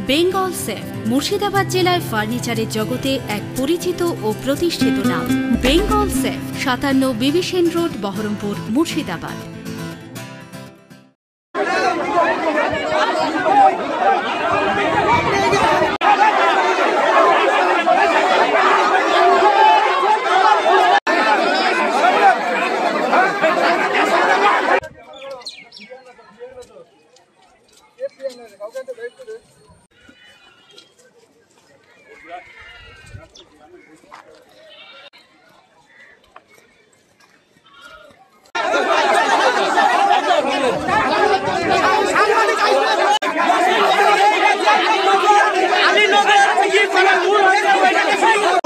Bengal safe Murshidabad জেলায় ফার্নিচারের জগতে এক পরিচিত ও প্রতিষ্ঠিত নাম। বেঙ্গল সেফ 57 বিবি সেন রোড, বহরমপুর, মুর্শিদাবাদ।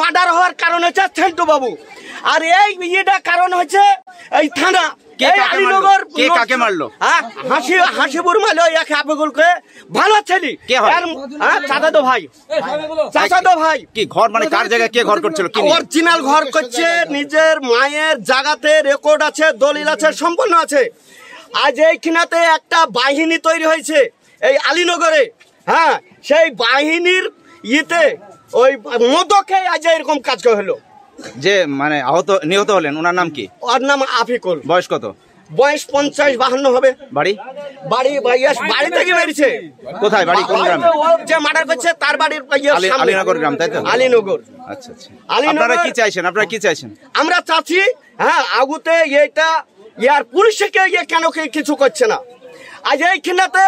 মার্ডার হওয়ার কারণ হচ্ছে ছেন্টু বাবু, আর এই ইয়েটা কারণ হচ্ছে এই থানা আলীনগর। কে কাকে মারলো? হাসিবুর মারলো এক আবেগুলকে। ভালো ছেলে, চাচাতো ভাই। চাচাতো ভাই কি ঘর, মানে কার জায়গায় কে ঘর করছিল? অরিজিনাল ঘর করছে, নিজের মায়ের জায়গাতে রেকর্ড আছে, দলিল আছে, সম্পন্ন আছে। আজ এইখানে একটা বাহিনী তৈরি হয়েছে এই আলীনগরে। হ্যাঁ, সেই বাহিনীর ইয়েতে ওই মদকে আজ এরকম কাজ হলো। যে মানে নিহত হলেন, ওনার নাম কি? ওর নাম আফিকুল। বয়স কত? বয়স 50-52 হবে। বাড়ি বাড়ি থেকে বেরিয়েছে। কোথায় বাড়ি? কোন গ্রামে? যে মার্ডার করছে তার বাড়ির আলীনগর গ্রাম, তাই তো? আলীনগর। আচ্ছা আচ্ছা। আপনারা কি চাইছেন? আমরা চাচ্ছি আগুতে এইটা ইয়ার পুলিশকে কেন কিছু করছে না। আজ এইখানেতে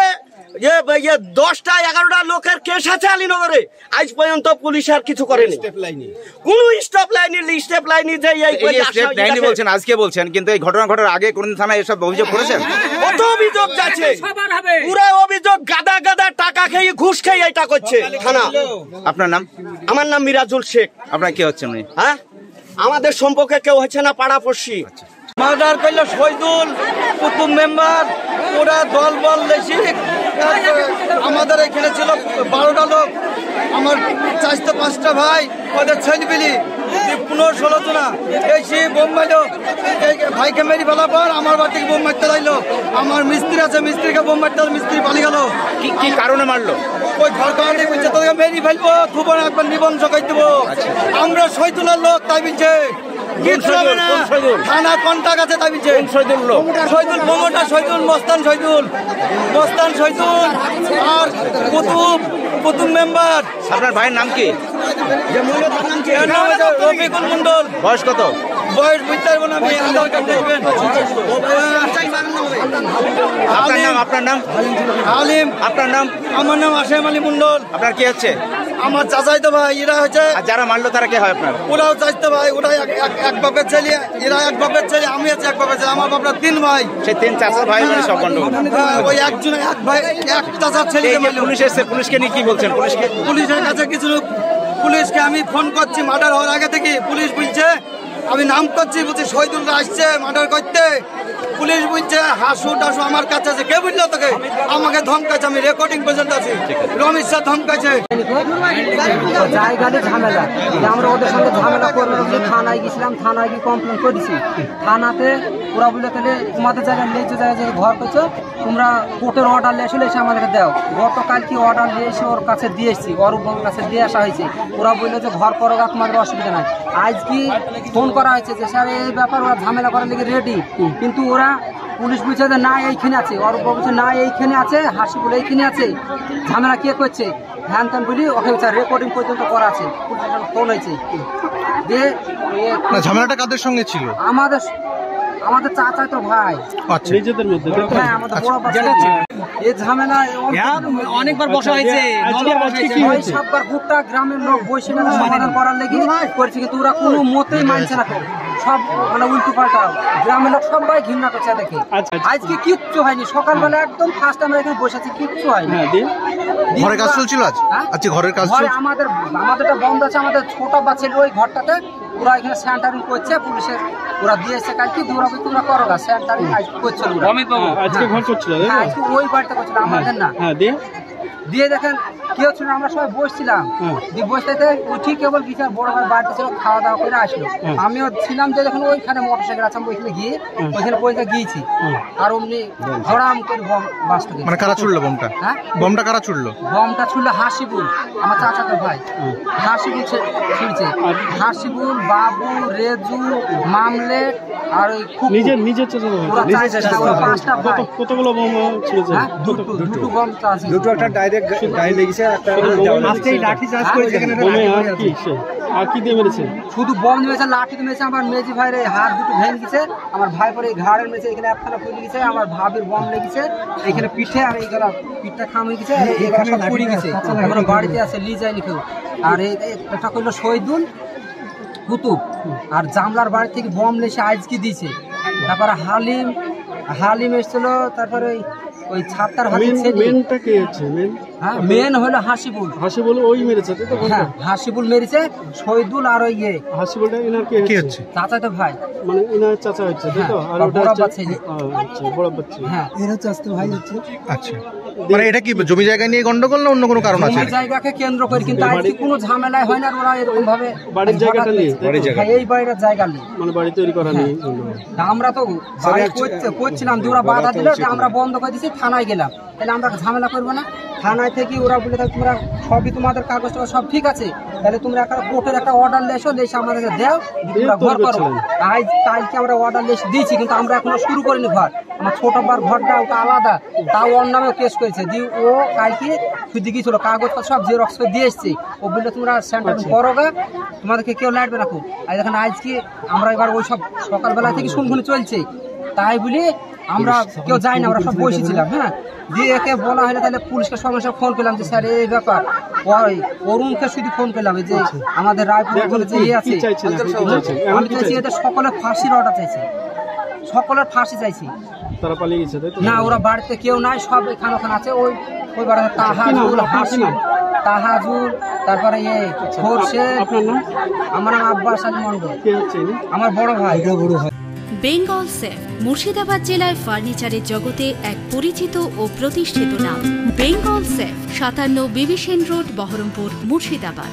10টা-11টা লোকের কেস আছে আলীনগরে, আজ পর্যন্ত পুলিশ আর কিছু করেনি। কোন স্টপ লাইনি যে বলছেন আজকে বলছেন, কিন্তু এই ঘটনা ঘটার আগে কোন থানায় এসব অভিযোগ করেছেন? কত অভিযোগ যাচ্ছে, পুরো অভিযোগ গাদা টাকা খেয়ে ঘুষ খেয়ে এটা করছে থানা। আপনার নাম? আমার নাম মিরাজুল শেখ। আপনার কি হচ্ছে? আমাদের সম্পর্কে কেউ হচ্ছে না, পাড়াপড়শি। মার্ডার করলো শহীদুল, কুতুব মেম্বার, ওরা দল বল লেছি। আমাদের এখানে ছিল 12টা লোক, আমার 4-5টা ভাই, ওদের ছেলেপিলি 15-16 জনা এসে বোম মারলো। ভাইকে মেরি ফেলার পর আমার বাড়িতে বোম মারতে লাগলো। আমার মিস্ত্রি আছে, মিস্ত্রিকে বোম মারতে, মিস্ত্রি পালিয়ে গেল। কি কারণে মারলো? ওই ঘর কারণে বলছে তোকে মেরি ফেলবো, থুবো না, একবার নিবংশ করে দেবো। আমরা শহীদুলের লোক, তাই বলছে থানা কন্টাক্ট আছে, তাই বলছে শহীদুল মোমোটা, শহীদুল মস্তান, শহীদুল আর কুতুব মেম্বার। আপনার ভাইয়ের নাম কি? রফিকুল মন্ডল। বয়স কত? বয়স বুঝতে পারবো না আমি। আপনার নাম? আলিম। আপনার নাম? আমার নাম আসেম আলী মন্ডল। আপনার কি হচ্ছে? আমার চাচাইতো ভাই। এরা হচ্ছে যারা মারলো তারা কে হয় আপনার? ওরাও চাইতো ভাই, ওরা এক বাপের ছেলে, এরা এক বাপের ছেলে, আমি আছি এক বাপের ছেলে। আমার বাপরা 3 ভাই। সেই 3 চাচার ভাই মানে সব গন্ডগোল। ওই একজন এক ভাই, এক চাচার ছেলে। পুলিশ এসে, পুলিশকে নিয়ে কি বলছেন? পুলিশের কাছে কিছু, পুলিশকে আমি ফোন করছি মার্ডার হওয়ার আগে থেকে। পুলিশ বলছে, আমি নাম করছি, বলছি শহীদুলরা আসছে মার্ডার করতে। পুলিশ বলছে হাসু টাসু আমার কাছে আছে। কে বুঝলো তোকে? আমাকে ধমকাচ্ছে, আমি রেকর্ডিং পর্যন্ত আছি। রমেশ স্যার ধমকাচ্ছে। জায়গাতে ঝামেলা, আমরা ওদের সঙ্গে ঝামেলা করলাম, থানায় গেছিলাম, থানায় গিয়ে কমপ্লেন করেছি। থানাতে ওরা বলে তাহলে তোমাদের জায়গায় লেজ জায়গায় ঘর করছো, তোমরা কোর্টের অর্ডার নিয়ে আসলে এসে আমাদেরকে দাও। গতকাল কি অর্ডার নিয়ে এসে ওর কাছে দিয়ে এসেছি, ওর কাছে দিয়ে আসা হয়েছে। ওরা বললো যে ঘর করো, তোমাদের অসুবিধা নাই। আজ কি ফোন করা হয়েছে যে স্যার এই ব্যাপার, ওরা ঝামেলা করার লেগে রেডি, কিন্তু ওরা পুলিশ বলছে যে না এইখানে আছে, ওর বলছে না এইখানে আছে, হাসি বলে এইখানে আছে, ঝামেলা কে করছে হ্যান ত্যান বলি। ওকে রেকর্ডিং পর্যন্ত করা আছে, ফোন হয়েছে। দিয়ে ঝামেলাটা কাদের সঙ্গে ছিল? আমাদের চাচাই তো ভাই, নিজেদের মধ্যে। হ্যাঁ, আমাদের বড় এই ঝামেলা অনেকবার বসা হয়েছে, সববার গোটা গ্রামের লোক বসে সমাধান করার লেগে করেছে, কিন্তু ওরা কোনো মতেই মানছে না। সব মানে উল্টো পাল্টা, গ্রামের লোক সবাই ঘৃণা করছে দেখে। আজকে কিচ্ছু হয়নি, সকালবেলা একদম ফার্স্ট আমরা এখানে বসে আছি, কিচ্ছু হয়নি। ঘরের কাজ চলছিল আজ? আচ্ছা, ঘরের কাজ আমাদেরটা বন্ধ আছে। আমাদের ছোট বাচ্চা ওই ঘরটাতে ওরা এখানে স্যানিটারিং করছে, পুলিশের ওরা দিয়েছে কালকে, তোমরা করো না, স্যানিটারিং করছিল। আজকে ঘর করছিল, আজকে ওই বাড়িতে করছিল, আমাদের না। দিয়ে দেখেন কেউ ছিল না, আমরা সবাই বসছিলাম, দিয়ে বসতে উঠি কেবল কিছু বড় ভাই বাড়িতে ছিল, খাওয়া দাওয়া করে আসলো। আমিও ছিলাম যে যখন ওইখানে মোটরসাইকেল আছে আমি ওইখানে গিয়ে ওইখানে পয়সা গিয়েছি, আর অমনি ধরাম করে বম বাস্ট গেছে। মানে কারা ছুড়লো বোমটা? হ্যাঁ, বোমটা কারা ছুড়লো? বমটা ছুড়লো হাসিবুল, আমার চাচাতো ভাই হাসিবুল ছুড়ছে। হাসিবুল, বাবু, রেজু, মামলেট আর ওই খুব নিজের চাচা ওরা ওরা 5টা ভাই। কতগুলো বোম ছিঁড়েছে? হ্যাঁ, দুটো বম আছে, দুটো একটা ডাইরেক্ট গায়ে লেগেছে, একটা আজকেই লাঠি চার্জ করেছে এখানে। বোমে আর কি দিয়ে মেরেছে? শুধু বম দিয়েছে, লাঠি দিয়েছে। আমার মেজি ভাইয়ের হাত দুটো ভেঙে গেছে, আমার ভাই পরে ঘাড়ের মেরেছে, এখানে একখানা ফুলে গেছে, আমার ভাবির বম লেগেছে এখানে পিঠে, আর এইগুলো পিঠটা খামে গেছে, আর এইগুলো সব পুড়ে গেছে। আমরা বাড়িতে আছে লি যায়নি কেউ। আর এটা করলো শহীদুল কুতুব, আর জামলার বাড়ি থেকে বম লেসে আজকে দিয়েছে। তারপরে হালিম এসেছিল, তারপরে ওই ছাত্তার হাতে মেনটা কে আছে? মেন হলো হাসিবুল। হাসিবুল ওই মেরেছে তাই তো? হ্যাঁ, হাসিবুল মেরেছে, শহীদুল আর ওই হাসিবুলটা ইনার কে হচ্ছে? চাচাতো ভাই, মানে ইনার চাচা হচ্ছে তাই তো? আর ওটা বড় হচ্ছে বাচ্চা। আচ্ছা, বড় বাচ্চা। হ্যাঁ, এর চাচাতো ভাই হচ্ছে। আচ্ছা, মানে এটা কি জমি জায়গা নিয়ে গন্ডগোল না অন্য কোনো কারণ আছে? জমি জায়গাকে কেন্দ্র করে, কিন্তু আজকে কোনো ঝামেলা হয় না। ওরা এরকম ভাবে বাড়ির জায়গাটা নিয়ে, এই বাড়ির জায়গা নিয়ে, মানে বাড়ি তৈরি করা নিয়ে। আমরা তো বাড়ি করছিলাম, যে ওরা বাধা দিল, আমরা বন্ধ করে দিয়েছি, থানায় গেলাম। তাহলে আমরা ঝামেলা করবো না? থানায় থেকে ওরা বলে তোমরা সবই তোমাদের কাগজ টাগজ সব ঠিক আছে, তাহলে তোমরা একটা কোর্টের একটা অর্ডার লেসো, লেসে আমাদেরকে দেও, তোমরা ঘর করো। আজ কালকে আমরা অর্ডার লেস দিয়েছি, কিন্তু আমরা এখনো শুরু করিনি ঘর। আমার ছোট বার ঘরটা ওটা আলাদা, তাও ওর নামেও কেস করেছে। দিয়ে ও কালকে শুধু গিয়েছিল, কাগজ সব জেরক্স করে দিয়ে এসছে। ও বললো তোমরা সেন্টার করো গা, তোমাদেরকে কেউ লাইটবে রাখো। আর দেখেন আজকে আমরা এবার ওই সব সকালবেলা থেকে শুনশুনি চলছে, তাই বলি আমরা কেউ যাই না, আমরা সব বসেছিলাম। হ্যাঁ, দিয়ে একে বলা হলে তাহলে পুলিশকে সঙ্গে সঙ্গে ফোন করলাম যে স্যার এই ব্যাপার। ওই অরুণকে শুধু ফোন করলাম যে আমাদের রায়পুর বলে যে এই আছে। আমি চাইছি এদের সকলের ফাঁসির অর্ডার চাইছি, সকলের ফাঁসি চাইছি। তারা পালিয়ে গেছে তাই তো? না, ওরা বাড়িতে কেউ নাই, সব এখানে ওখানে আছে। ওই বাড়িতে তাহাজুল, তারপরে আপনার নাম? আমার নাম আব্বাস আলী মন্ডল, কে হচ্ছে? আমার বড় ভাই। বেঙ্গল সেফ মুর্শিদাবাদ জেলায় ফার্নিচারের জগতে এক পরিচিত ও প্রতিষ্ঠিত নাম। Bengal safe 57 বিবিসেন road, Baharampur, Murshidabad.